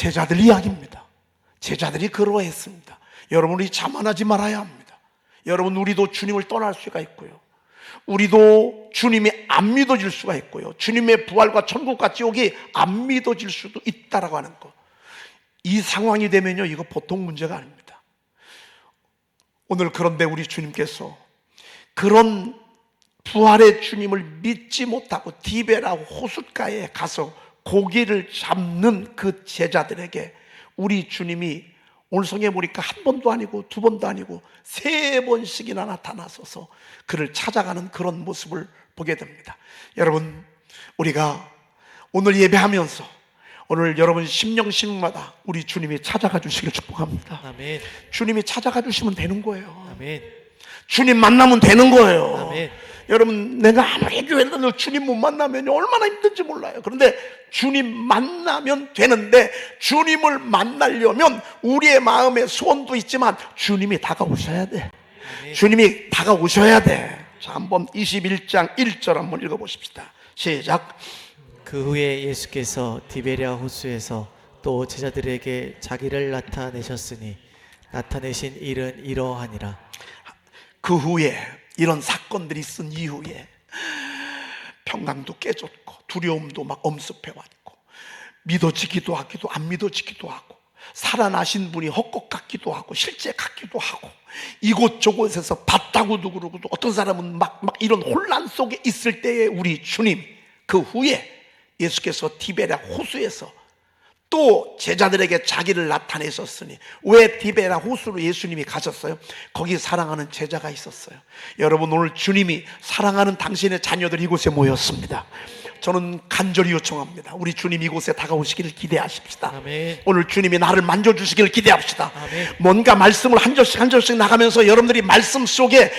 제자들 이야기입니다. 제자들이 그러했습니다. 여러분, 우리 자만하지 말아야 합니다. 여러분, 우리도 주님을 떠날 수가 있고요, 우리도 주님이 안 믿어질 수가 있고요, 주님의 부활과 천국과 지옥이 안 믿어질 수도 있다라고 하는 거. 이 상황이 되면요, 이거 보통 문제가 아닙니다. 오늘 그런데 우리 주님께서 그런 부활의 주님을 믿지 못하고 디베라 호숫가에 가서 고기를 잡는 그 제자들에게 우리 주님이 오늘 성경에 보니까 한 번도 아니고 두 번도 아니고 세 번씩이나 나타나셔서 그를 찾아가는 그런 모습을 보게 됩니다. 여러분, 우리가 오늘 예배하면서 오늘 여러분 심령마다 우리 주님이 찾아가 주시길 축복합니다. 아멘. 주님이 찾아가 주시면 되는 거예요. 아멘. 주님 만나면 되는 거예요. 아멘. 여러분, 내가 아무리 교회를 주님 못 만나면 얼마나 힘든지 몰라요. 그런데 주님 만나면 되는데, 주님을 만나려면 우리의 마음에 소원도 있지만 주님이 다가오셔야 돼. 아멘. 주님이 다가오셔야 돼. 자, 한번 21장 1절 한번 읽어보십시다. 시작. 그 후에 예수께서 디베랴 호수에서 또 제자들에게 자기를 나타내셨으니 나타내신 일은 이러하니라. 그 후에, 이런 사건들이 있은 이후에 평강도 깨졌고 두려움도 막 엄습해왔고 믿어지기도 하기도 안 믿어지기도 하고 살아나신 분이 헛것 같기도 하고 실제 같기도 하고 이곳저곳에서 봤다고도 그러고 어떤 사람은 막 이런 혼란 속에 있을 때에 우리 주님, 그 후에 예수께서 디베랴 호수에서 또 제자들에게 자기를 나타내셨으니, 왜 디베랴 호수로 예수님이 가셨어요? 거기 사랑하는 제자가 있었어요. 여러분, 오늘 주님이 사랑하는 당신의 자녀들이 이곳에 모였습니다. 저는 간절히 요청합니다. 우리 주님 이곳에 다가오시기를 기대하십시다. 아멘. 오늘 주님이 나를 만져주시기를 기대합시다. 아멘. 뭔가 말씀을 한 절씩 한 절씩 나가면서 여러분들이 말씀 속에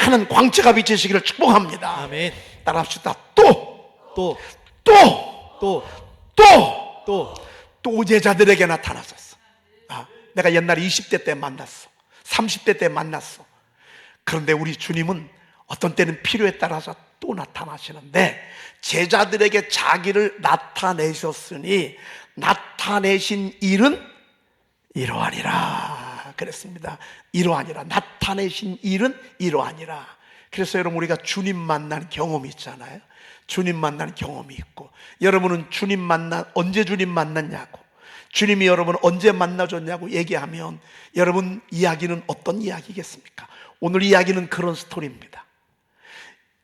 환한 광채가 비치시기를 축복합니다. 아멘. 따라합시다. 또 제자들에게 나타나셨어. 내가 옛날에 20대 때 만났어, 30대 때 만났어. 그런데 우리 주님은 어떤 때는 필요에 따라서 또 나타나시는데, 제자들에게 자기를 나타내셨으니 나타내신 일은 이러하니라 그랬습니다. 이러하니라. 나타내신 일은 이러하니라. 그래서 여러분, 우리가 주님 만난 경험이 있잖아요. 주님 만난 경험이 있고, 여러분은 언제 주님 만났냐고, 주님이 여러분 언제 만나줬냐고 얘기하면 여러분 이야기는 어떤 이야기겠습니까? 오늘 이야기는 그런 스토리입니다.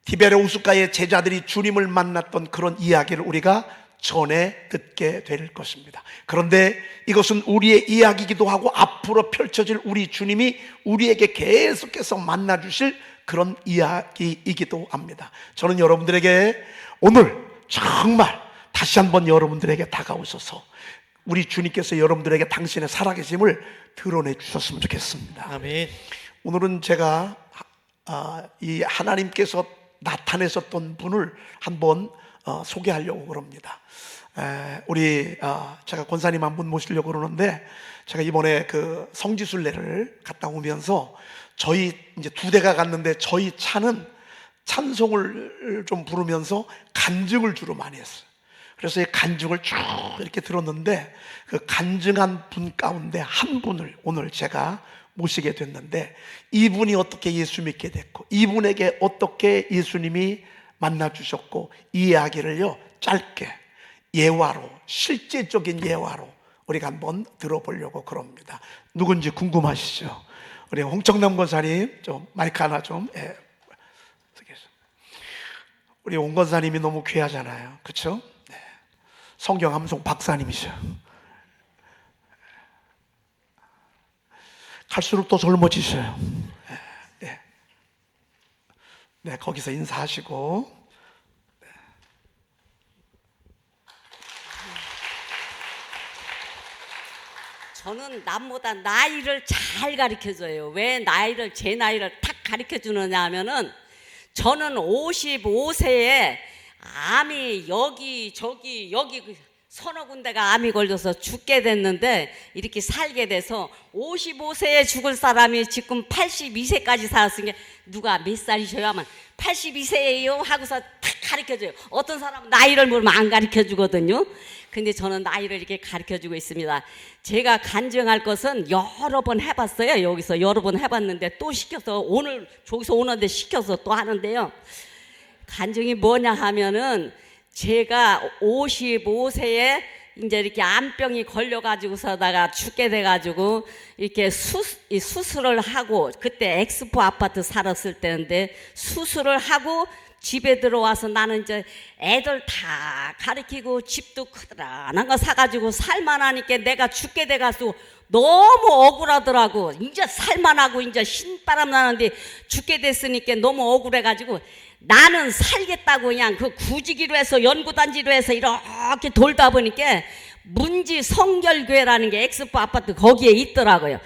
디베랴 호숫가의 제자들이 주님을 만났던 그런 이야기를 우리가 전해 듣게 될 것입니다. 그런데 이것은 우리의 이야기이기도 하고 앞으로 펼쳐질 우리 주님이 우리에게 계속해서 만나주실 그런 이야기이기도 합니다. 저는 여러분들에게 오늘 정말 다시 한번 여러분들에게 다가오셔서 우리 주님께서 여러분들에게 당신의 살아계심을 드러내 주셨으면 좋겠습니다. 아멘. 오늘은 제가 이 하나님께서 나타내셨던 분을 한번 소개하려고 그럽니다. 제가 권사님 한 분 모시려고 그러는데, 제가 이번에 그 성지순례를 갔다 오면서 저희 이제 두 대가 갔는데, 저희 차는 찬송을 좀 부르면서 간증을 주로 많이 했어요. 그래서 이 간증을 쭉 이렇게 들었는데, 그 간증한 분 가운데 한 분을 오늘 제가 모시게 됐는데, 이분이 어떻게 예수 믿게 됐고, 이분에게 어떻게 예수님이 만나주셨고, 이 이야기를요 짧게 예화로, 실제적인 예화로 우리가 한번 들어보려고 그럽니다. 누군지 궁금하시죠? 우리 홍청남 권사님 좀 마이크 하나 좀. 우리 홍 권사님이 너무 귀하잖아요, 그렇죠? 네. 성경 함송 박사님이셔. 갈수록 더 젊어지셔요. 네. 네, 거기서 인사하시고. 네. 저는 남보다 나이를 잘 가르쳐줘요. 왜 제 나이를 탁 가르쳐주느냐 하면은, 저는 55세에 암이 여기 저기 여기 서너 군데가 암이 걸려서 죽게 됐는데 이렇게 살게 돼서 55세에 죽을 사람이 지금 82세까지 살았으니까 누가 몇 살이셔요 하면 82세예요 하고서 탁 가르쳐줘요. 어떤 사람은 나이를 물으면 안 가르쳐주거든요. 근데 저는 나이를 이렇게 가르쳐주고 있습니다. 제가 간증할 것은 여러 번 해봤어요. 여기서 여러 번 해봤는데 또 시켜서 오늘 저기서 오는데 시켜서 또 하는데요. 간증이 뭐냐 하면은 제가 55세에 이제 이렇게 암병이 걸려가지고서다가 죽게 돼가지고 이렇게 수술을 하고 그때 엑스포 아파트 살았을 때인데 수술을 하고 집에 들어와서 나는 이제 애들 다 가르치고 집도 크다란 거 사가지고 살만하니까 내가 죽게 돼가지고 너무 억울하더라고. 이제 살만하고 이제 신바람 나는데 죽게 됐으니까 너무 억울해가지고 나는 살겠다고 그냥 그 구직이로 해서 연구단지로 해서 이렇게 돌다 보니까 문지 성결교회라는 게 엑스포 아파트 거기에 있더라고요.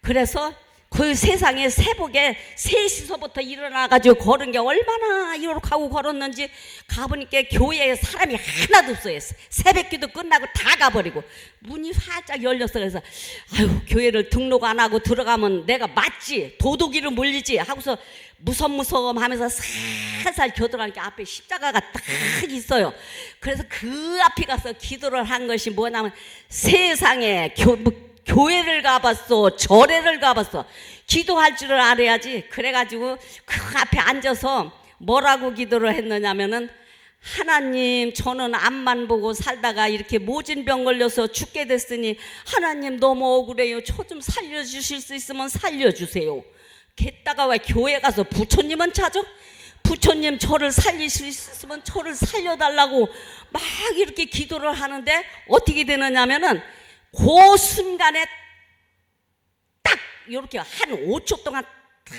그래서 그 세상에 새벽에 3시서부터 일어나가지고 걸은 게 얼마나 이렇게 하고 걸었는지 가보니까 교회에 사람이 하나도 없어요. 새벽기도 끝나고 다 가버리고 문이 활짝 열렸어. 그래서 아유 교회를 등록 안 하고 들어가면 내가 맞지 도둑이로 물리지 하고서 무섭무섭 하면서 살살 겨들어가니까 앞에 십자가가 딱 있어요. 그래서 그 앞에 가서 기도를 한 것이 뭐냐면 세상에 교회를 가봤어 절에를 가봤어 기도할 줄을 알아야지. 그래가지고 그 앞에 앉아서 뭐라고 기도를 했느냐면은 하나님 저는 앞만 보고 살다가 이렇게 모진병 걸려서 죽게 됐으니 하나님 너무 억울해요. 저 좀 살려주실 수 있으면 살려주세요. 게다가 왜 교회 가서 부처님은 찾아? 부처님 저를 살릴 수 있으면 저를 살려달라고 막 이렇게 기도를 하는데 어떻게 되느냐면은 그 순간에 딱 이렇게 한 5초 동안 딱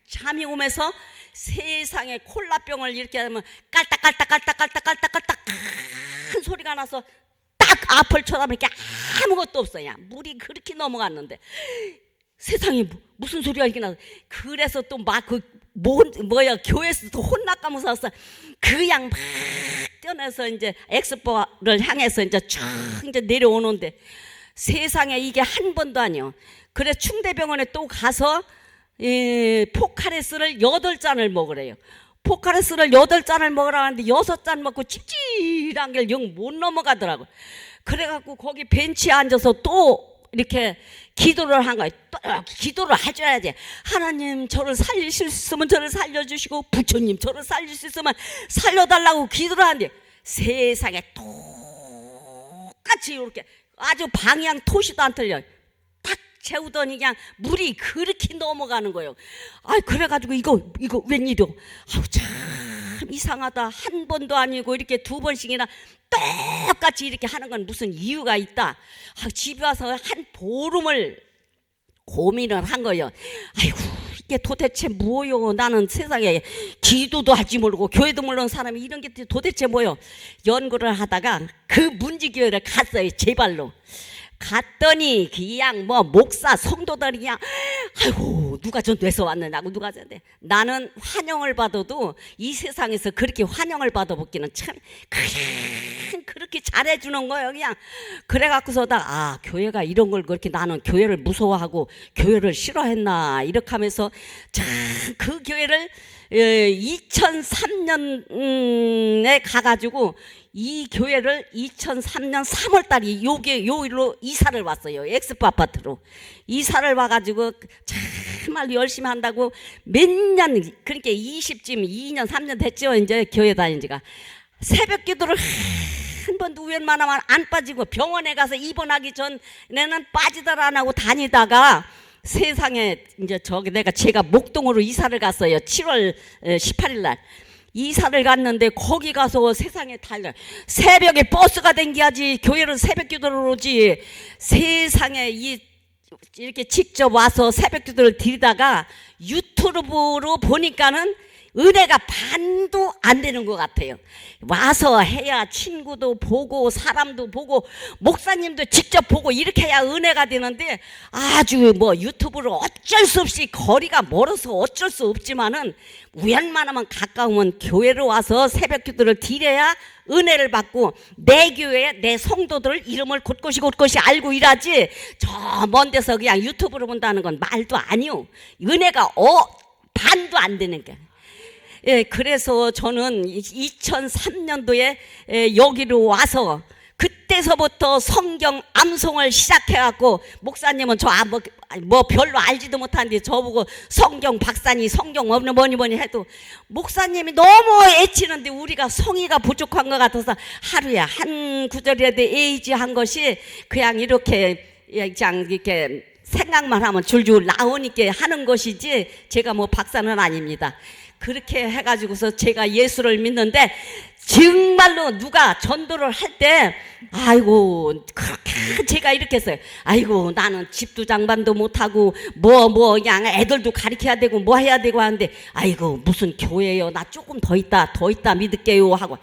잠이 오면서 세상에 콜라병을 이렇게 하면 깔딱깔딱깔딱깔딱깔딱깔딱 큰 소리가 나서 딱 앞을 쳐다보니까 아무것도 없어요. 물이 그렇게 넘어갔는데 세상에 무슨 소리가 이렇게 나서 그래서 또 막 그 뭐야 교회에서 또 혼나까면서 그냥 막 뛰어내서 이제 엑스포를 향해서 이제 쭉 이제 내려오는데 세상에 이게 한 번도 아니요. 그래 충대병원에 또 가서 포카레스를 8잔을 먹으래요. 포카레스를 8잔을 먹으라 하는데 6잔 먹고 찝찝한 게 영 못 넘어가더라고. 그래갖고 거기 벤치에 앉아서 또 이렇게 기도를 한 거예요. 또 기도를 해줘야지. 하나님 저를 살릴 수 있으면 저를 살려주시고 부처님 저를 살릴 수 있으면 살려달라고 기도를 하는데 세상에 똑같이 이렇게 아주 방향 토시도 안 틀려. 탁 채우더니 그냥 물이 그렇게 넘어가는 거예요. 아 그래가지고 이거 웬일이요? 아우 참 이상하다. 한 번도 아니고 이렇게 2번씩이나 똑같이 이렇게 하는 건 무슨 이유가 있다. 아, 집에 와서 한 보름을 고민을 한 거예요. 아이고 이게 도대체 뭐요? 나는 세상에 기도도 할지 모르고 교회도 모르는 사람이 이런 게 도대체 뭐요? 연구를 하다가 그 문지교회를 갔어요. 제 발로. 갔더니 그냥 뭐 목사 성도들이 그냥 아이고 누가 전돼서 왔느냐고 누가 전돼. 나는 환영을 받아도 이 세상에서 그렇게 환영을 받아보기는 참 그렇게 잘해주는 거예요. 그냥 그래갖고서다 교회가 이런 걸 그렇게 나는 교회를 무서워하고 교회를 싫어했나 이렇게 하면서 참 그 교회를 2003년에 가가지고 이 교회를 2003년 3월달에 요일로 이사를 왔어요. 엑스포 아파트로 이사를 와가지고 정말 열심히 한다고 몇 년 그러니까 2년 3년 됐죠. 이제 교회 다닌 지가 새벽 기도를 한 번도 웬만하면 안 빠지고 병원에 가서 입원하기 전에는 빠지들 안 하고 다니다가 세상에 이제 제가 목동으로 이사를 갔어요. 7월 18일 날 이사를 갔는데 거기 가서 세상에 달려 새벽에 버스가 댕겨야지 교회를 새벽 기도를 오지. 세상에 이렇게 직접 와서 새벽 기도를 드리다가 유튜브로 보니까는 은혜가 반도 안 되는 것 같아요. 와서 해야 친구도 보고 사람도 보고 목사님도 직접 보고 이렇게 해야 은혜가 되는데, 아주 뭐 유튜브로 어쩔 수 없이 거리가 멀어서 어쩔 수 없지만은 우연만하면 가까우면 교회로 와서 새벽 기도를 드려야 은혜를 받고 내 교회 내 성도들 이름을 곳곳이 알고 일하지, 저 먼 데서 그냥 유튜브로 본다는 건 말도 아니요. 은혜가 반도 안 되는 게. 예, 그래서 저는 2003년도에 여기로 와서 그때서부터 성경 암송을 시작해갖고, 목사님은 저 뭐 별로 알지도 못하는데 저보고 성경 박사니 성경 뭐니 해도 목사님이 너무 애치는데 우리가 성의가 부족한 것 같아서 하루에 한 구절이라도 에이지한 것이 그냥 이렇게 생각만 하면 줄줄 나오니까 하는 것이지, 제가 뭐 박사는 아닙니다. 그렇게 해가지고서 제가 예수를 믿는데, 정말로 누가 전도를 할 때 아이고 그렇게 제가 이렇게 했어요. 아이고 나는 집도 장반도 못하고 뭐 그냥 애들도 가르쳐야 되고 뭐 해야 되고 하는데, 아이고 무슨 교회요, 나 조금 더 있다 믿을게요 하고,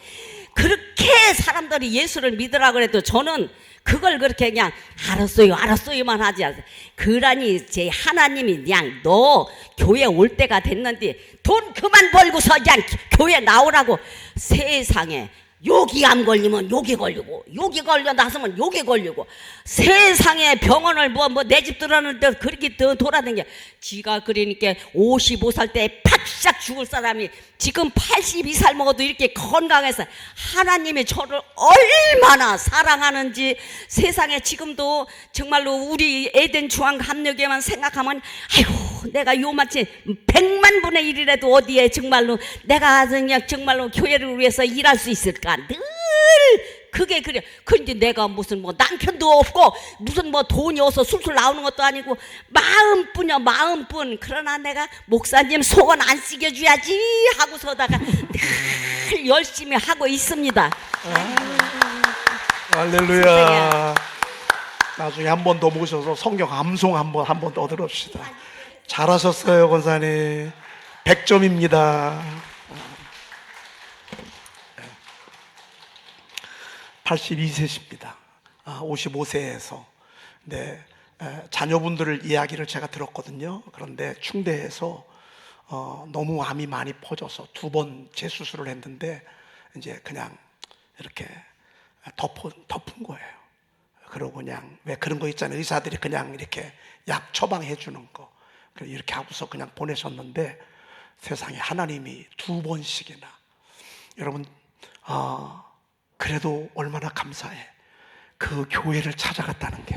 그렇게 사람들이 예수를 믿으라 그래도 저는 그걸 그렇게 그냥 알았어요만 하지 않아요. 그러니 제 하나님이 그냥 너 교회 올 때가 됐는데 돈 그만 벌고서 그냥 교회 나오라고. 세상에 여기 암 걸리면 여기 걸리고, 여기 걸려 나서면 여기 걸리고, 세상에 병원을 내 집 들어가는데 그렇게 돌아다녀. 지가 그러니까 55살 때 팍싹 죽을 사람이 지금 82살 먹어도 이렇게 건강해서 하나님이 저를 얼마나 사랑하는지, 세상에 지금도 정말로 우리 에덴 중앙감력에만 생각하면 아이고 내가 요마치 100만 분의 1이라도 어디에 정말로 내가 그냥 정말로 교회를 위해서 일할 수 있을까, 늘 그게 그래. 그런데 내가 무슨 뭐 남편도 없고 무슨 뭐 돈이 없어 술술 나오는 것도 아니고 마음뿐이야, 마음뿐. 그러나 내가 목사님 속은 안 씻겨줘야지 하고서다가 늘 열심히 하고 있습니다. 할렐루야. 나중에 한 번 더 모셔서 성경 암송 한 번 더 들읍시다. 잘하셨어요, 권사님. 100점입니다. 82세십니다. 55세에서 자녀분들 이야기를 제가 들었거든요. 그런데 충대에서 너무 암이 많이 퍼져서 2번 재수술을 했는데 이제 그냥 이렇게 덮은 거예요. 그러고 그냥 왜 그런 거 있잖아요. 의사들이 그냥 이렇게 약 처방해 주는 거 이렇게 하고서 그냥 보내셨는데, 세상에 하나님이 2번씩이나. 여러분 그래도 얼마나 감사해. 그 교회를 찾아갔다는 게.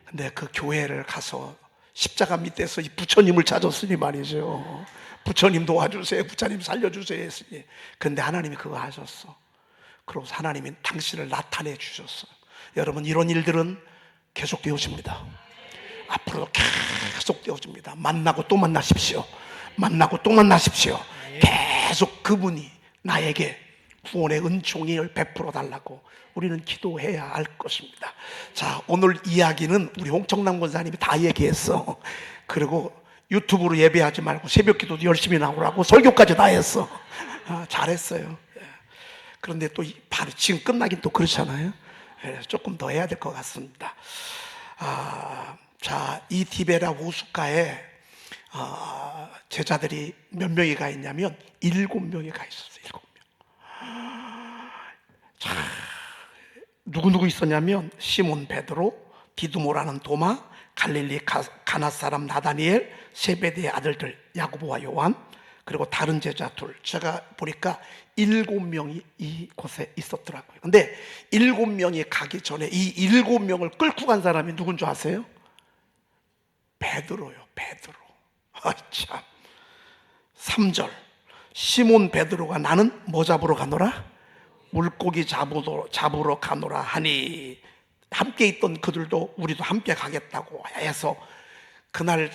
근데 그 교회를 가서 십자가 밑에서 이 부처님을 찾았으니 말이죠. 부처님 도와주세요, 부처님 살려주세요 했으니. 근데 하나님이 그거 하셨어. 그러고 하나님이 당신을 나타내 주셨어. 여러분, 이런 일들은 계속 되어집니다. 앞으로도 계속 되어집니다. 만나고 또 만나십시오. 만나고 또 만나십시오. 계속 그분이 나에게 구원의 은총을 베풀어 달라고 우리는 기도해야 할 것입니다. 자, 오늘 이야기는 우리 홍청남 권사님이 다 얘기했어. 그리고 유튜브로 예배하지 말고 새벽 기도도 열심히 나오라고 설교까지 다 했어. 잘했어요. 그런데 또 바로 지금 끝나긴 또 그렇잖아요. 조금 더 해야 될 것 같습니다. 자, 이 디베라 호숫가에 제자들이 몇 명이 가 있냐면 7명이 가 있었어요. 7명. 자, 누구 있었냐면 시몬 베드로, 디두모라는 도마, 갈릴리 가나 사람 나다니엘, 세베대의 아들들 야고보와 요한, 그리고 다른 제자 둘. 제가 보니까 7명이 이곳에 있었더라고요. 근데 7명이 가기 전에 이 7명을 끌고 간 사람이 누군 줄 아세요? 베드로요. 베드로. 참. 3절 시몬 베드로가 나는 뭐 잡으러 가노라? 물고기 잡으러 가노라 하니, 함께 있던 그들도 우리도 함께 가겠다고 해서 그날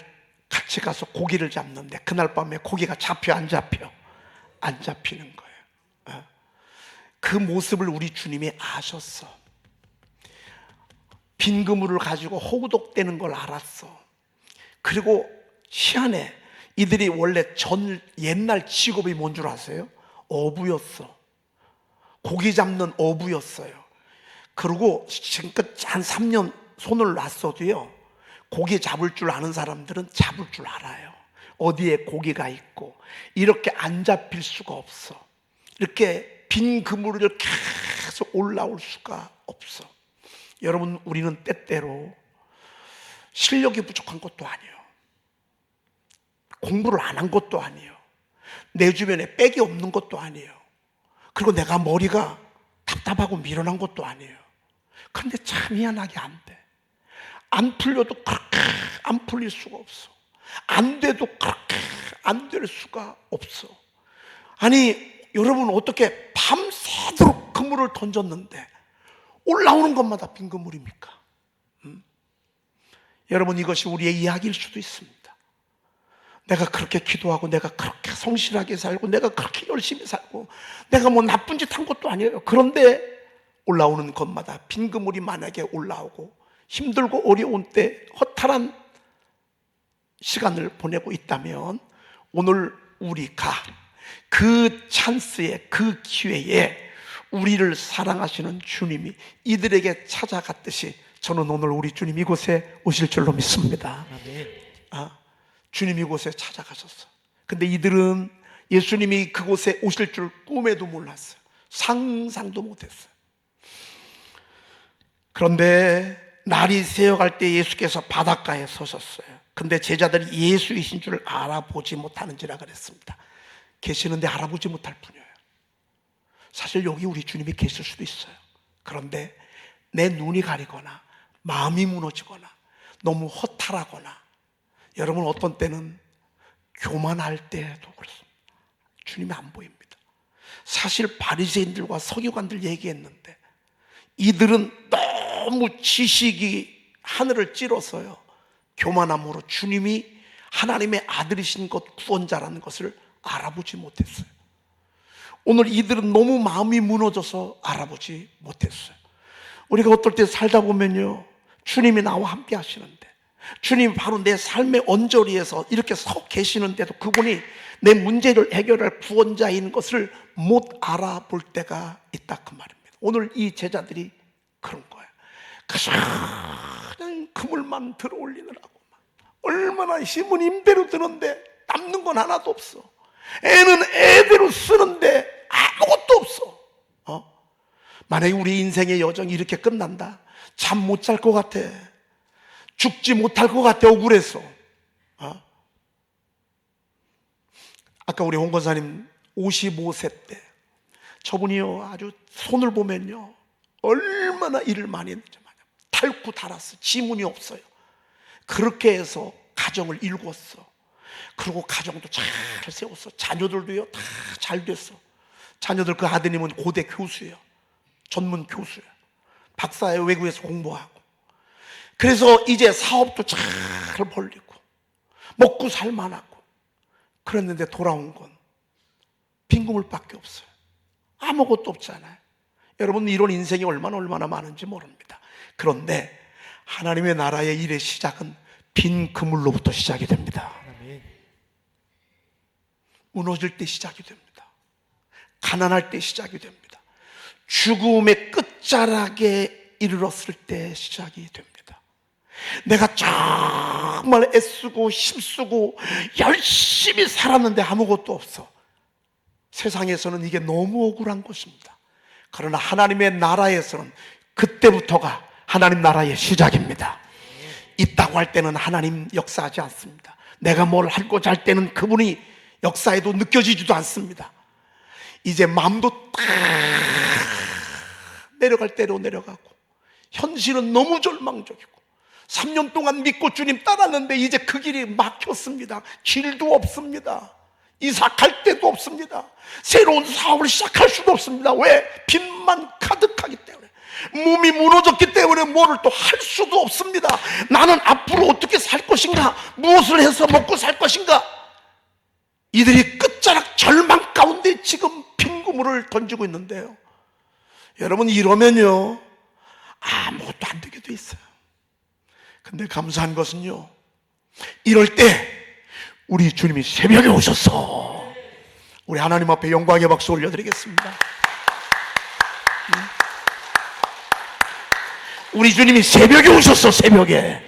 같이 가서 고기를 잡는데, 그날 밤에 고기가 잡혀 안 잡혀? 안 잡히는 거예요. 그 모습을 우리 주님이 아셨어. 빈 그물을 가지고 호우독대는 걸 알았어. 그리고 희한해. 이들이 원래 옛날 직업이 뭔 줄 아세요? 어부였어. 고기 잡는 어부였어요. 그리고 지금껏 한 3년 손을 놨어도요, 고기 잡을 줄 아는 사람들은 잡을 줄 알아요. 어디에 고기가 있고. 이렇게 안 잡힐 수가 없어. 이렇게 빈 그물을 계속 올라올 수가 없어. 여러분, 우리는 때때로 실력이 부족한 것도 아니에요. 공부를 안 한 것도 아니에요. 내 주변에 백이 없는 것도 아니에요. 그리고 내가 머리가 답답하고 미련한 것도 아니에요. 그런데 참 희한하게 안 돼. 안 풀려도 그렇게 안 풀릴 수가 없어. 안 돼도 그렇게 안 될 수가 없어. 아니, 여러분, 어떻게 밤새도록 그물을 던졌는데 올라오는 것마다 빈 그물입니까? 여러분, 이것이 우리의 이야기일 수도 있습니다. 내가 그렇게 기도하고, 내가 그렇게 성실하게 살고, 내가 그렇게 열심히 살고, 내가 뭐 나쁜 짓 한 것도 아니에요. 그런데 올라오는 것마다 빈 그물이 만약에 올라오고 힘들고 어려운 때 허탈한 시간을 보내고 있다면, 오늘 우리가 그 찬스에, 그 기회에 우리를 사랑하시는 주님이 이들에게 찾아갔듯이 저는 오늘 우리 주님 이곳에 오실 줄로 믿습니다. 아멘. 주님 이곳에 찾아가셨어. 근데 이들은 예수님이 그곳에 오실 줄 꿈에도 몰랐어요. 상상도 못했어요. 그런데 날이 새어갈 때 예수께서 바닷가에 서셨어요. 근데 제자들이 예수이신 줄 알아보지 못하는지라 그랬습니다. 계시는데 알아보지 못할 뿐이에요. 사실 여기 우리 주님이 계실 수도 있어요. 그런데 내 눈이 가리거나 마음이 무너지거나 너무 허탈하거나, 여러분, 어떤 때는 교만할 때도 그렇습니다. 주님이 안 보입니다. 사실 바리새인들과 서기관들 얘기했는데 이들은 너무 지식이 하늘을 찌러서요, 교만함으로 주님이 하나님의 아들이신 것, 구원자라는 것을 알아보지 못했어요. 오늘 이들은 너무 마음이 무너져서 알아보지 못했어요. 우리가 어떨 때 살다 보면요, 주님이 나와 함께 하시는데, 주님이 바로 내 삶의 언저리에서 이렇게 서 계시는데도 그분이 내 문제를 해결할 구원자인 것을 못 알아볼 때가 있다, 그 말입니다. 오늘 이 제자들이 그런 거예요. 그냥 그물만 들어 올리느라고 얼마나 힘은 힘대로 드는데 남는 건 하나도 없어. 애는 애대로 쓰는데 아무것도 없어. 만약에 우리 인생의 여정이 이렇게 끝난다, 잠 못 잘 것 같아. 죽지 못할 것 같아. 억울해서. 아까 우리 홍 권사님 55세 때 저분이요, 아주 손을 보면요, 얼마나 일을 많이 했는지 말이야. 닳고 닳았어. 지문이 없어요. 그렇게 해서 가정을 일궜어. 그리고 가정도 잘 세웠어. 자녀들도요, 다 잘 됐어. 자녀들, 그 아드님은 고대 교수예요. 전문 교수예요. 박사예요. 외국에서 공부하고. 그래서 이제 사업도 잘 벌리고 먹고 살만하고. 그랬는데 돌아온 건 빈 그물밖에 없어요. 아무것도 없잖아요. 여러분, 이런 인생이 얼마나 많은지 모릅니다. 그런데 하나님의 나라의 일의 시작은 빈 그물로부터 시작이 됩니다. 아멘. 무너질 때 시작이 됩니다. 가난할 때 시작이 됩니다. 죽음의 끝자락에 이르렀을 때 시작이 됩니다. 내가 정말 애쓰고 힘쓰고 열심히 살았는데 아무것도 없어. 세상에서는 이게 너무 억울한 것입니다. 그러나 하나님의 나라에서는 그때부터가 하나님 나라의 시작입니다. 있다고 할 때는 하나님 역사하지 않습니다. 내가 뭘 하고자 할 때는 그분이 역사에도 느껴지지도 않습니다. 이제 마음도 딱 내려갈 대로 내려가고, 현실은 너무 절망적이고, 3년 동안 믿고 주님 따랐는데 이제 그 길이 막혔습니다. 길도 없습니다. 이사 갈 데도 없습니다. 새로운 사업을 시작할 수도 없습니다. 왜? 빚만 가득하기 때문에. 몸이 무너졌기 때문에 뭐를 또 할 수도 없습니다. 나는 앞으로 어떻게 살 것인가? 무엇을 해서 먹고 살 것인가? 이들이 끝자락 절망 가운데 지금 빈 그물을 던지고 있는데요, 여러분, 이러면요 아무것도 안 되게 돼 있어요. 근데 감사한 것은요, 이럴 때 우리 주님이 새벽에 오셨어. 우리 하나님 앞에 영광의 박수 올려드리겠습니다. 우리 주님이 새벽에 오셨어. 새벽에.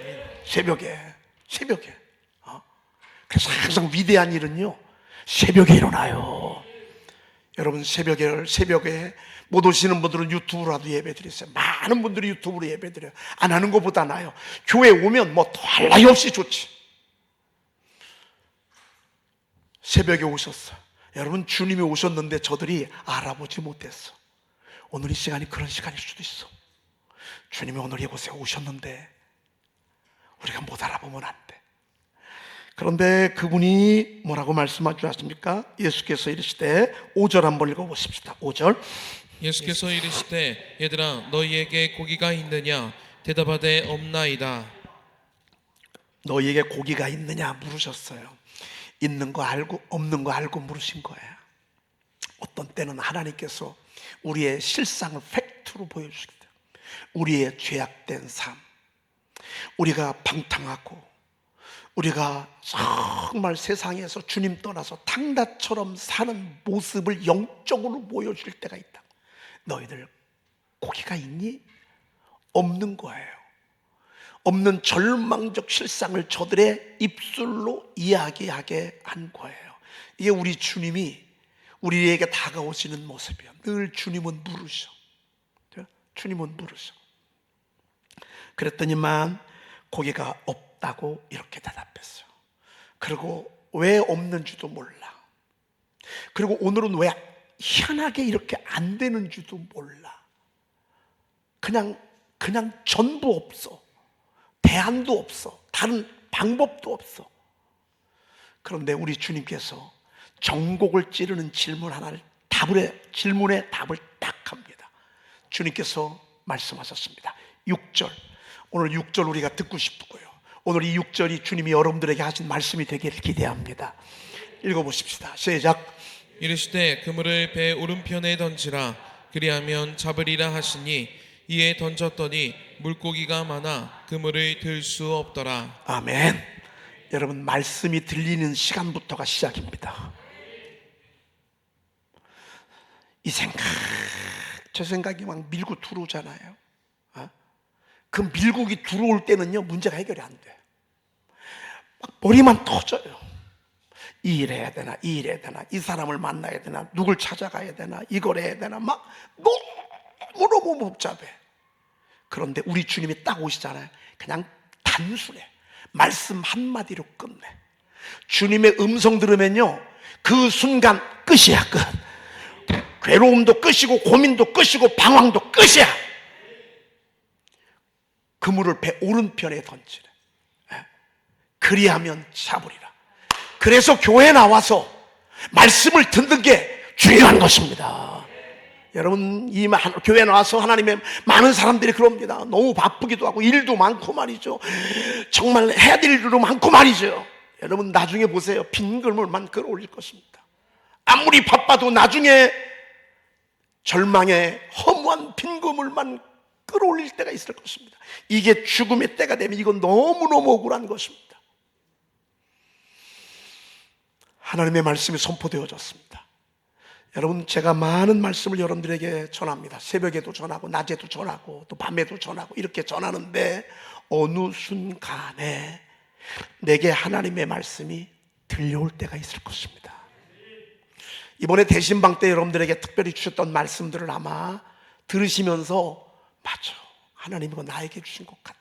그래서 항상 위대한 일은요, 새벽에 일어나요. 여러분, 새벽에 못 오시는 분들은 유튜브라도 예배드리세요. 많은 분들이 유튜브로 예배드려요. 안 하는 것보다 나아요. 교회 오면 뭐 더할 나위 없이 좋지. 새벽에 오셨어. 여러분, 주님이 오셨는데 저들이 알아보지 못했어. 오늘 이 시간이 그런 시간일 수도 있어. 주님이 오늘 이곳에 오셨는데 우리가 못 알아보면 안 돼. 그런데 그분이 뭐라고 말씀하셨습니까? 예수께서 이르시되 5절 한번 읽어보십시다. 5절. 예수께서 이르시되 얘들아 너희에게 고기가 있느냐 대답하되 없나이다. 너희에게 고기가 있느냐 물으셨어요. 있는 거 알고 없는 거 알고 물으신 거예요. 어떤 때는 하나님께서 우리의 실상을 팩트로 보여주시기 때문에 우리의 죄악된 삶, 우리가 방탕하고 우리가 정말 세상에서 주님 떠나서 탕자처럼 사는 모습을 영적으로 보여줄 때가 있다. 너희들 고기가 있니? 없는 거예요. 없는 절망적 실상을 저들의 입술로 이야기하게 한 거예요. 이게 우리 주님이 우리에게 다가오시는 모습이에요. 늘 주님은 물으셔. 주님은 물으셔. 그랬더니만 고기가 없다고 이렇게 대답했어요. 그리고 왜 없는지도 몰라. 그리고 오늘은 왜 희한하게 이렇게 안 되는지도 몰라. 그냥 전부 없어. 대안도 없어. 다른 방법도 없어. 그런데 우리 주님께서 정곡을 찌르는 질문에 답을 딱 합니다. 주님께서 말씀하셨습니다. 6절. 오늘 6절 우리가 듣고 싶고요. 오늘 이 6절이 주님이 여러분들에게 하신 말씀이 되기를 기대합니다. 읽어보십시다. 시작. 이르시되 그물을 배 오른편에 던지라 그리하면 잡으리라 하시니 이에 던졌더니 물고기가 많아 그물을 들 수 없더라. 아멘. 여러분, 말씀이 들리는 시간부터가 시작입니다. 이 생각 저 생각이 막 밀고 들어오잖아요. 그 밀고기 들어올 때는요, 문제가 해결이 안 돼. 막 머리만 터져요. 이 일 해야 되나, 이 일 해야 되나, 이 사람을 만나야 되나, 누굴 찾아가야 되나, 이걸 해야 되나, 막 너무 복잡해. 그런데 우리 주님이 딱 오시잖아요. 그냥 단순해. 말씀 한마디로 끝내. 주님의 음성 들으면요, 그 순간 끝이야. 끝. 괴로움도 끝이고 고민도 끝이고 방황도 끝이야. 그물을 배 오른편에 던지래. 그리하면 잡으리라. 그래서 교회에 나와서 말씀을 듣는 게 중요한 것입니다. 여러분, 이 교회에 나와서 하나님의 많은 사람들이 그럽니다. 너무 바쁘기도 하고 일도 많고 말이죠. 정말 해야 될 일도 많고 말이죠. 여러분, 나중에 보세요. 빈 그물만 끌어올릴 것입니다. 아무리 바빠도 나중에 절망의 허무한 빈 그물만 끌어올릴 때가 있을 것입니다. 이게 죽음의 때가 되면 이건 너무너무 억울한 것입니다. 하나님의 말씀이 선포되어졌습니다. 여러분, 제가 많은 말씀을 여러분들에게 전합니다. 새벽에도 전하고 낮에도 전하고 또 밤에도 전하고 이렇게 전하는데 어느 순간에 내게 하나님의 말씀이 들려올 때가 있을 것입니다. 이번에 대신방 때 여러분들에게 특별히 주셨던 말씀들을 아마 들으시면서 맞아, 하나님 이거 나에게 주신 것 같아.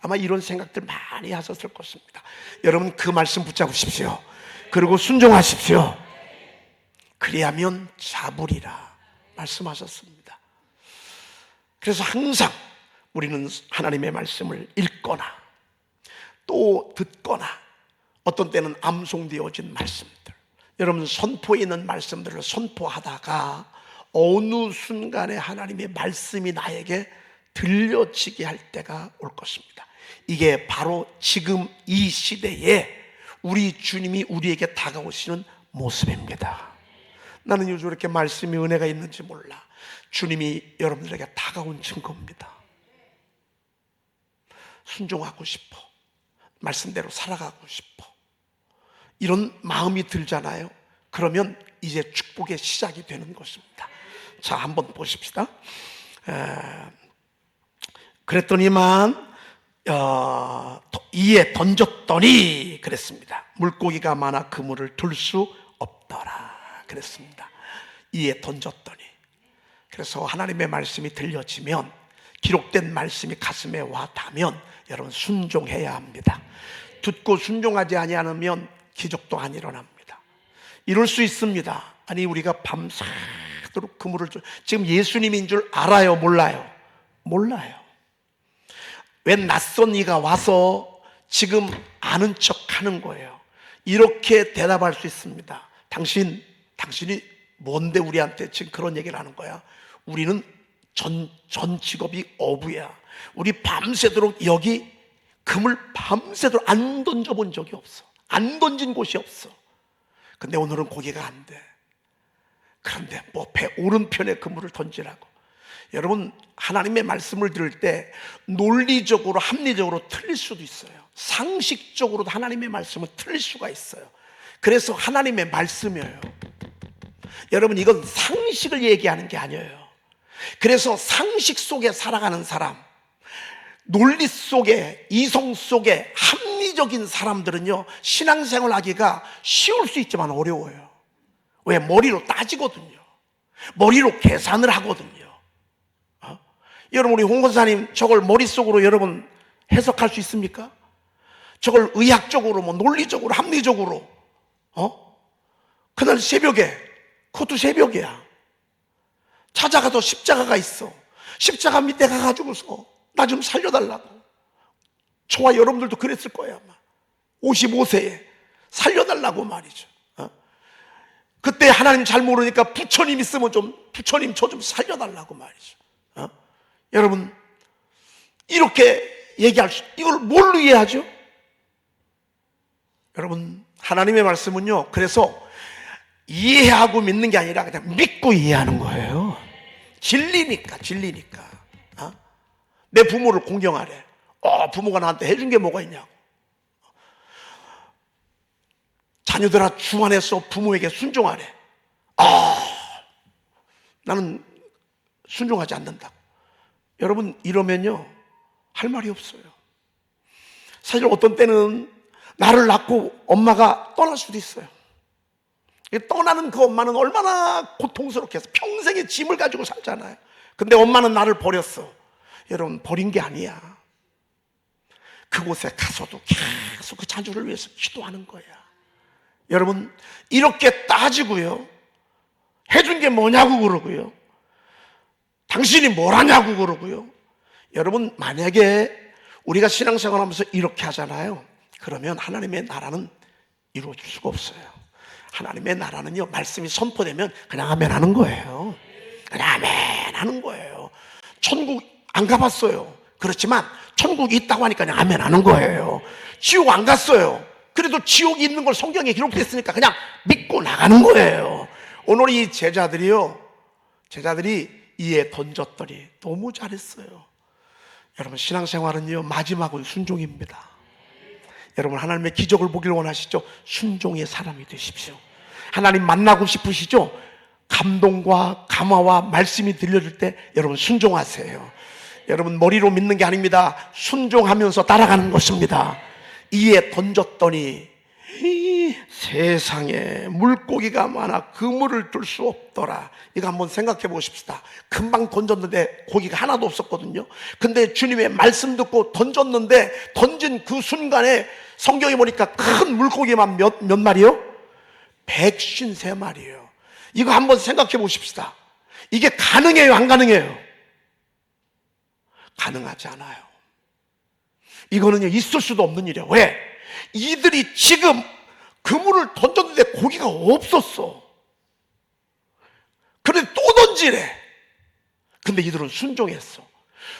아마 이런 생각들 많이 하셨을 것입니다. 여러분, 그 말씀 붙잡으십시오. 그리고 순종하십시오. 그리하면 잡으리라 말씀하셨습니다. 그래서 항상 우리는 하나님의 말씀을 읽거나 또 듣거나 어떤 때는 암송되어진 말씀들, 여러분 선포에 있는 말씀들을 선포하다가 어느 순간에 하나님의 말씀이 나에게 들려지게 할 때가 올 것입니다. 이게 바로 지금 이 시대에 우리 주님이 우리에게 다가오시는 모습입니다. 나는 요즘 이렇게 말씀이 은혜가 있는지 몰라. 주님이 여러분들에게 다가온 증거입니다. 순종하고 싶어. 말씀대로 살아가고 싶어. 이런 마음이 들잖아요. 그러면 이제 축복의 시작이 되는 것입니다. 자, 한번 보십시다. 그랬더니만 이에 던졌더니 그랬습니다. 물고기가 많아 그물을 들 수 없더라 그랬습니다. 이에 던졌더니. 그래서 하나님의 말씀이 들려지면, 기록된 말씀이 가슴에 와 닿으면 여러분 순종해야 합니다. 듣고 순종하지 아니하면 기적도 안 일어납니다. 이럴 수 있습니다. 아니, 우리가 밤새도록 그물을 지금 예수님인 줄 알아요, 몰라요? 몰라요. 왜 낯선 이가 와서 지금 아는 척 하는 거예요? 이렇게 대답할 수 있습니다. 당신이 뭔데 우리한테 지금 그런 얘기를 하는 거야? 우리는 전 직업이 어부야. 우리 밤새도록 여기 금을 밤새도록 안 던져본 적이 없어. 안 던진 곳이 없어. 근데 오늘은 고기가 안 돼. 그런데 뭐 배 오른편에 그물을 던지라고. 여러분, 하나님의 말씀을 들을 때 논리적으로 합리적으로 틀릴 수도 있어요. 상식적으로도 하나님의 말씀은 틀릴 수가 있어요. 그래서 하나님의 말씀이에요. 여러분, 이건 상식을 얘기하는 게 아니에요. 그래서 상식 속에 살아가는 사람, 논리 속에, 이성 속에 합리적인 사람들은요, 신앙생활 하기가 쉬울 수 있지만 어려워요. 왜? 머리로 따지거든요. 머리로 계산을 하거든요. 여러분, 우리 홍 권사님 저걸 머릿속으로 여러분 해석할 수 있습니까? 저걸 의학적으로, 뭐 논리적으로, 합리적으로, 그날 새벽에, 그것도 새벽이야, 찾아가서 십자가가 있어. 십자가 밑에 가가지고서 나 좀 살려달라고. 저와 여러분들도 그랬을 거예요, 아마. 55세에 살려달라고 말이죠. 그때 하나님 잘 모르니까 부처님 있으면 부처님 저 좀 살려달라고 말이죠. 여러분, 이렇게 얘기할 이걸 뭘로 이해하죠? 여러분, 하나님의 말씀은요, 그래서 이해하고 믿는 게 아니라 그냥 믿고 이해하는 거예요. 진리니까. 내 부모를 공경하래. 부모가 나한테 해준 게 뭐가 있냐고. 자녀들아, 주 안에서 부모에게 순종하래. 나는 순종하지 않는다고. 여러분, 이러면요 할 말이 없어요. 사실 어떤 때는 나를 낳고 엄마가 떠날 수도 있어요. 떠나는 그 엄마는 얼마나 고통스럽게 해서 평생의 짐을 가지고 살잖아요. 근데 엄마는 나를 버렸어. 여러분, 버린 게 아니야. 그곳에 가서도 계속 그 자녀를 위해서 기도하는 거야. 여러분, 이렇게 따지고요, 해준 게 뭐냐고 그러고요, 당신이 뭘 하냐고 그러고요. 여러분, 만약에 우리가 신앙생활 하면서 이렇게 하잖아요. 그러면 하나님의 나라는 이루어질 수가 없어요. 하나님의 나라는요, 말씀이 선포되면 그냥 아멘 하는 거예요. 그냥 아멘 하는 거예요. 천국 안 가봤어요. 그렇지만 천국이 있다고 하니까 그냥 아멘 하는 거예요. 지옥 안 갔어요. 그래도 지옥이 있는 걸 성경에 기록됐으니까 그냥 믿고 나가는 거예요. 오늘 이 제자들이 이에 던졌더니 너무 잘했어요. 여러분, 신앙생활은요, 마지막은 순종입니다. 여러분, 하나님의 기적을 보길 원하시죠? 순종의 사람이 되십시오. 하나님 만나고 싶으시죠? 감동과 감화와 말씀이 들려줄 때 여러분 순종하세요. 여러분, 머리로 믿는 게 아닙니다. 순종하면서 따라가는 것입니다. 이에 던졌더니 세상에 물고기가 많아 그물을 들 수 없더라. 이거 한번 생각해 보십시다. 금방 던졌는데 고기가 하나도 없었거든요. 근데 주님의 말씀 듣고 던졌는데, 던진 그 순간에 성경에 보니까 큰 물고기만 몇 마리요? 153마리예요. 이거 한번 생각해 보십시다. 이게 가능해요, 안 가능해요? 가능하지 않아요. 이거는요, 있을 수도 없는 일이에요. 왜? 이들이 지금 그물을 던졌는데 고기가 없었어. 그런데 또 던지래. 근데 이들은 순종했어.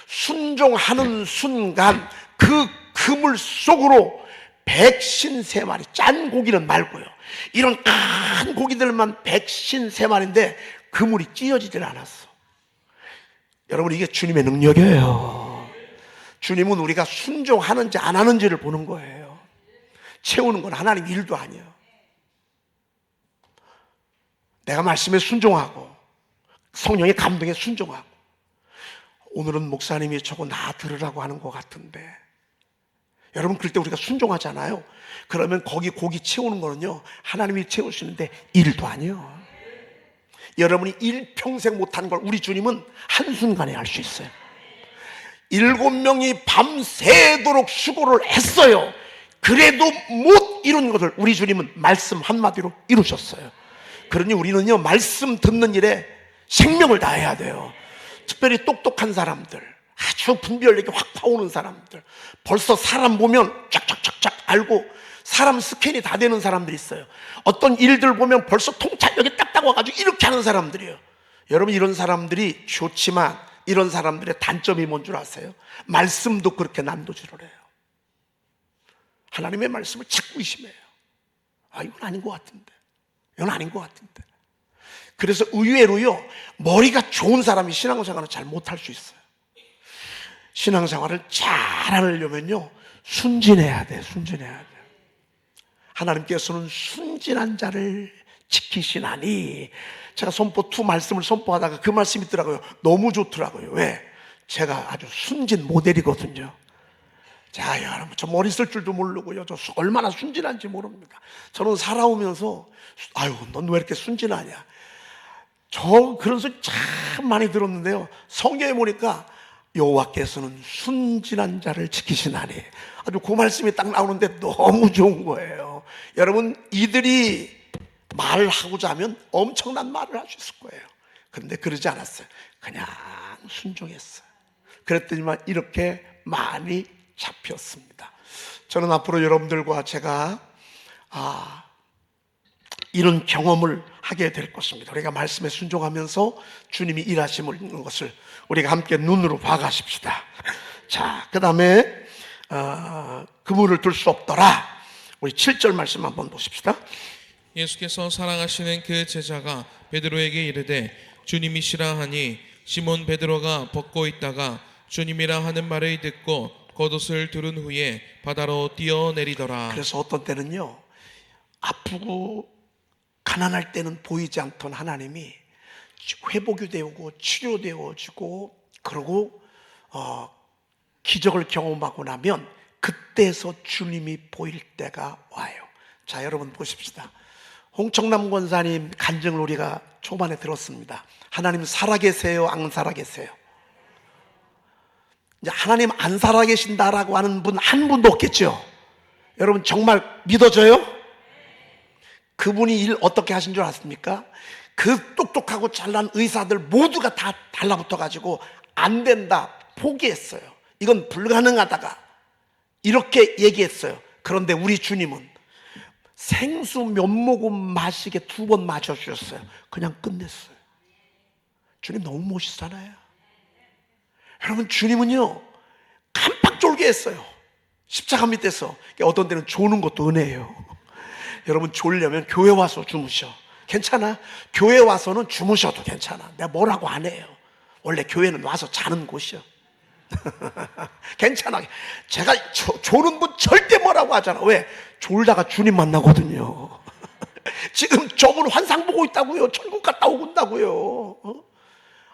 순종하는 순간 그 그물 속으로 153마리, 짠 고기는 말고요, 이런 큰 고기들만 153마리인데 그물이 찢어지질 않았어. 여러분, 이게 주님의 능력이에요. 주님은 우리가 순종하는지 안 하는지를 보는 거예요. 채우는 건 하나님 일도 아니에요. 내가 말씀에 순종하고 성령의 감동에 순종하고, 오늘은 목사님이 저거 나 들으라고 하는 것 같은데, 여러분 그럴 때 우리가 순종하잖아요. 그러면 거기 고기 채우는 거는요 하나님이 채우시는데 일도 아니에요. 여러분이 일평생 못하는 걸 우리 주님은 한순간에 할 수 있어요. 7명이 밤새도록 수고를 했어요. 그래도 못 이룬 것을 우리 주님은 말씀 한마디로 이루셨어요. 그러니 우리는요 말씀 듣는 일에 생명을 다해야 돼요. 특별히 똑똑한 사람들, 아주 분별력이 확 파오는 사람들, 벌써 사람 보면 쫙쫙쫙쫙 알고 사람 스캔이 다 되는 사람들이 있어요. 어떤 일들 보면 벌써 통찰력이 딱딱 와가지고 이렇게 하는 사람들이에요. 여러분 이런 사람들이 좋지만 이런 사람들의 단점이 뭔 줄 아세요? 말씀도 그렇게 난도질을 해요. 하나님의 말씀을 자꾸 의심해요. 아 이건 아닌 것 같은데, 이건 아닌 것 같은데. 그래서 의외로요 머리가 좋은 사람이 신앙생활을 잘 못할 수 있어요. 신앙생활을 잘하려면요 순진해야 돼. 순진해야 돼. 하나님께서는 순진한 자를 지키시나니. 제가 선포 2 말씀을 선포하다가 그 말씀이 있더라고요. 너무 좋더라고요. 왜? 제가 아주 순진 모델이거든요. 자, 여러분 저 머리 쓸 줄도 모르고요 저 얼마나 순진한지 모릅니다. 저는 살아오면서 아유 넌 왜 이렇게 순진하냐, 저 그런 소리 참 많이 들었는데요, 성경에 보니까 여호와께서는 순진한 자를 지키시나니, 아주 그 말씀이 딱 나오는데 너무 좋은 거예요. 여러분 이들이 말을 하고자 하면 엄청난 말을 할 수 있을 거예요. 그런데 그러지 않았어요. 그냥 순종했어요. 그랬더니만 이렇게 많이 잡혔습니다. 저는 앞으로 여러분들과 제가 이런 경험을 하게 될 것입니다. 우리가 말씀에 순종하면서 주님이 일하시는 것을 우리가 함께 눈으로 봐가십시다. 자, 그 다음에 그물을 둘 수 없더라. 우리 7절 말씀 한번 보십시다. 예수께서 사랑하시는 그 제자가 베드로에게 이르되 주님이시라 하니 시몬 베드로가 벗고 있다가 주님이라 하는 말을 듣고 겉옷을 두른 후에 바다로 뛰어내리더라. 그래서 어떤 때는요 아프고 가난할 때는 보이지 않던 하나님이 회복이 되고 치료되어지고 그러고 기적을 경험하고 나면 그때서 주님이 보일 때가 와요. 자, 여러분 보십시다. 홍청남 권사님 간증을 우리가 초반에 들었습니다. 하나님 살아계세요, 안 살아계세요? 이제 하나님 안 살아계신다라고 하는 분 한 분도 없겠죠. 여러분 정말 믿어져요? 그분이 일 어떻게 하신 줄 아십니까? 그 똑똑하고 잘난 의사들 모두가 다 달라붙어 가지고 안 된다, 포기했어요. 이건 불가능하다가 이렇게 얘기했어요. 그런데 우리 주님은 생수 몇 모금 마시게 2번 마셔주셨어요. 그냥 끝냈어요. 주님 너무 멋있잖아요. 여러분 주님은요 깜빡 졸게 했어요. 십자가 밑에서. 어떤 때는 조는 것도 은혜예요. 여러분 졸려면 교회 와서 주무셔. 괜찮아. 교회 와서는 주무셔도 괜찮아. 내가 뭐라고 안 해요. 원래 교회는 와서 자는 곳이요. 괜찮아. 제가 조는 분 절대 뭐라고 하잖아. 왜? 졸다가 주님 만나거든요. 지금 저분 환상 보고 있다고요. 천국 갔다 오군다고요.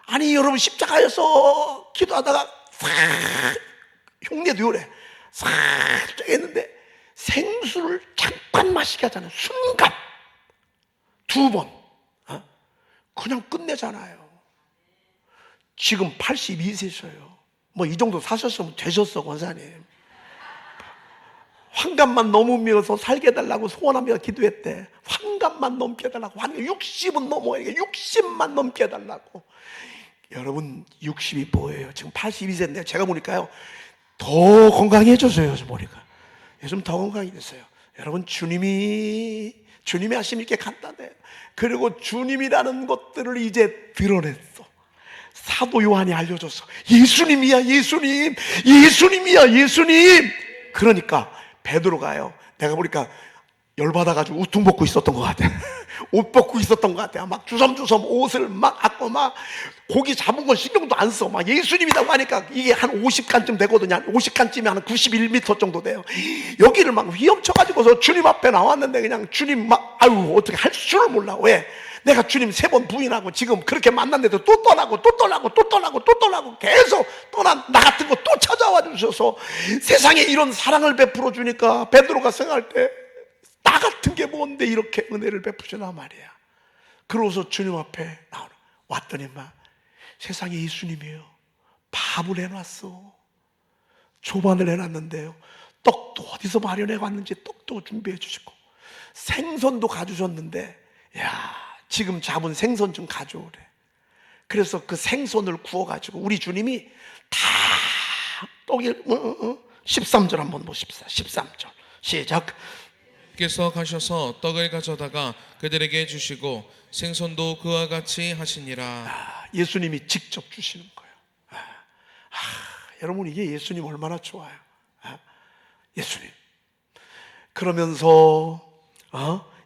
아니 여러분 십자가에서 기도하다가 싹 흉내도 요래 싹 했는데 생수를 잠깐 마시게 하잖아요. 순간 2번 그냥 끝내잖아요. 지금 82세셔요. 뭐 이 정도 사셨으면 되셨어 권사님. 환갑만 넘으면서 살게 해달라고 소원하며 기도했대. 환갑만 넘게 해달라고. 60은 넘어야 돼. 60만 넘게 해달라고. 여러분 60이 뭐예요? 지금 82세인데 제가 보니까요 더 건강해졌어요. 요즘 보니까 요즘 더 건강해졌어요. 여러분 주님이 하심이 이렇게 간단해요. 그리고 주님이라는 것들을 이제 드러냈어. 사도 요한이 알려줬어. 예수님이야 예수님, 예수님이야 예수님. 그러니까 베드로가요 내가 보니까 열받아가지고 우퉁 벗고 있었던 것 같아. 옷 벗고 있었던 것 같아. 막 주섬주섬 옷을 막 갖고 막 고기 잡은 건 신경도 안 써. 막 예수님이라고 하니까 이게 한 50칸쯤 되거든요. 50칸쯤이 한 91m 정도 돼요. 여기를 막 휘엄쳐가지고서 주님 앞에 나왔는데 그냥 주님 막 아유 어떻게 할 줄을 몰라. 왜? 내가 주님 3번 부인하고 지금 그렇게 만났는데도 또 떠나고 또 떠나고 또 떠나고 또 떠나고 계속 떠난 나 같은 거 또 찾아와 주셔서 세상에 이런 사랑을 베풀어 주니까 베드로가 생각할 때 나 같은 게 뭔데 이렇게 은혜를 베푸시나 말이야. 그러고서 주님 앞에 왔더니 막 세상에 예수님이요, 밥을 해놨어. 조반을 해놨는데요, 떡도 어디서 마련해 왔는지 떡도 준비해 주시고 생선도 가주셨는데, 야, 지금 잡은 생선 좀 가져오래. 그래서 그 생선을 구워가지고 우리 주님이 다 떡이 13절 한번 보십시다. 13절 시작. 께서 가셔서 떡을 가져다가 그들에게 주시고 생선도 그와 같이 하시니라. 예수님이 직접 주시는 거예요. 여러분, 이게 예수님 얼마나 좋아요. 예수님. 그러면서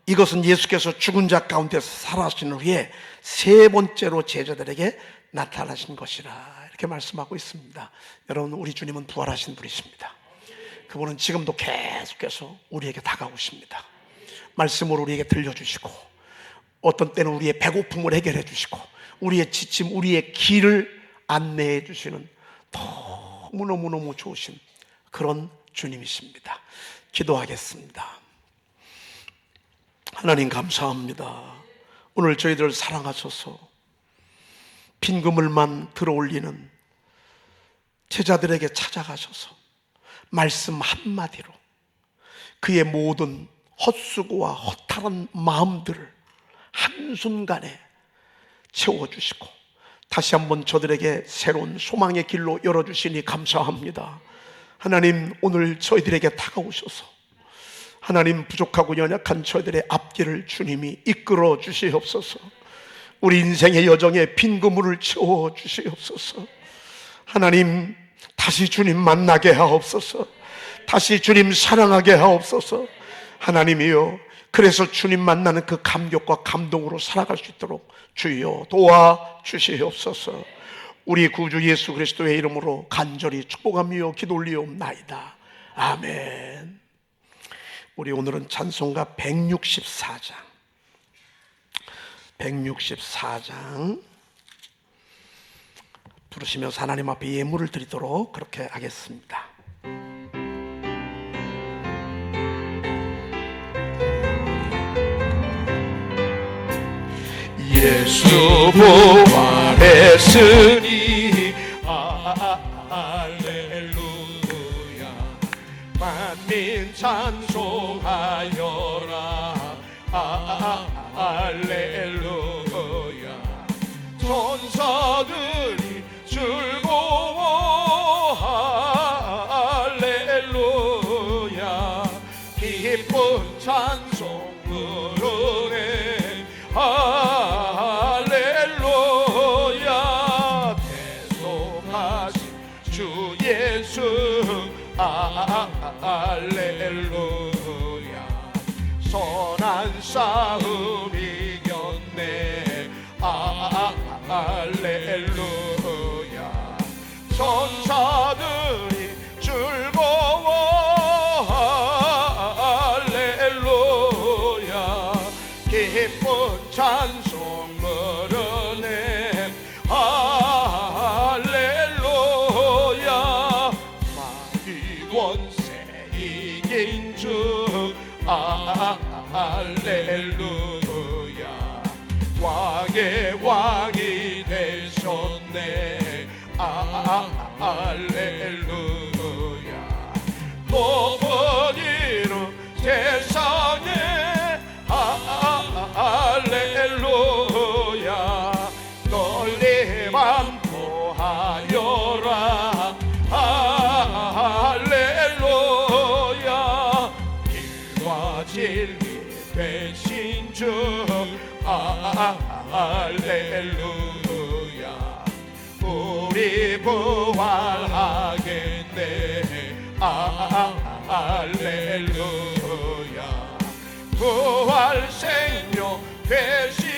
이것은 예수께서 죽은 자 가운데서 살아나신 후에 3번째로 제자들에게 나타나신 것이라, 이렇게 말씀하고 있습니다. 여러분, 우리 주님은 부활하신 분이십니다. 그분은 지금도 계속해서 우리에게 다가오십니다. 말씀으로 우리에게 들려주시고, 어떤 때는 우리의 배고픔을 해결해 주시고, 우리의 지침, 우리의 길을 안내해 주시는 너무너무너무 좋으신 그런 주님이십니다. 기도하겠습니다. 하나님 감사합니다. 오늘 저희들을 사랑하셔서 빈 그물만 들어올리는 제자들에게 찾아가셔서 말씀 한마디로 그의 모든 헛수고와 허탈한 마음들을 한순간에 채워주시고 다시 한번 저들에게 새로운 소망의 길로 열어주시니 감사합니다. 하나님, 오늘 저희들에게 다가오셔서 하나님, 부족하고 연약한 저희들의 앞길을 주님이 이끌어 주시옵소서. 우리 인생의 여정에 빈 그물을 채워 주시옵소서. 하나님, 다시 주님 만나게 하옵소서. 다시 주님 사랑하게 하옵소서. 하나님이여, 그래서 주님 만나는 그 감격과 감동으로 살아갈 수 있도록 주여 도와주시옵소서. 우리 구주 예수 그리스도의 이름으로 간절히 축복하며 기도 올리옵나이다. 아멘. 우리 오늘은 찬송가 164장 부르시면서 하나님 앞에 예물을 드리도록 그렇게 하겠습니다. 예수 부활했으니 할렐루야. 만민 찬송하여라. 할렐루야. 천사들이 즐거워. 할렐루야. 기쁜 찬송 부르네. 할렐루야. 계속하신 주 예수. 할렐루야. 선한 싸움 이겼네. 할렐루야. 천사들이 즐거워. 할렐루야. 기쁜 찬송 부르네. 할렐루야. 마귀 권세 이긴 주. 할렐루야. 왕의 왕이 되셨네. 할렐루야. 높은 이름 세상에. 할렐루야. 널리 반포하여라. 할렐루야. 길과 진리 되신 주. 할렐루야. 우리 부활하겠네. 할렐루야. 부활 생명 되신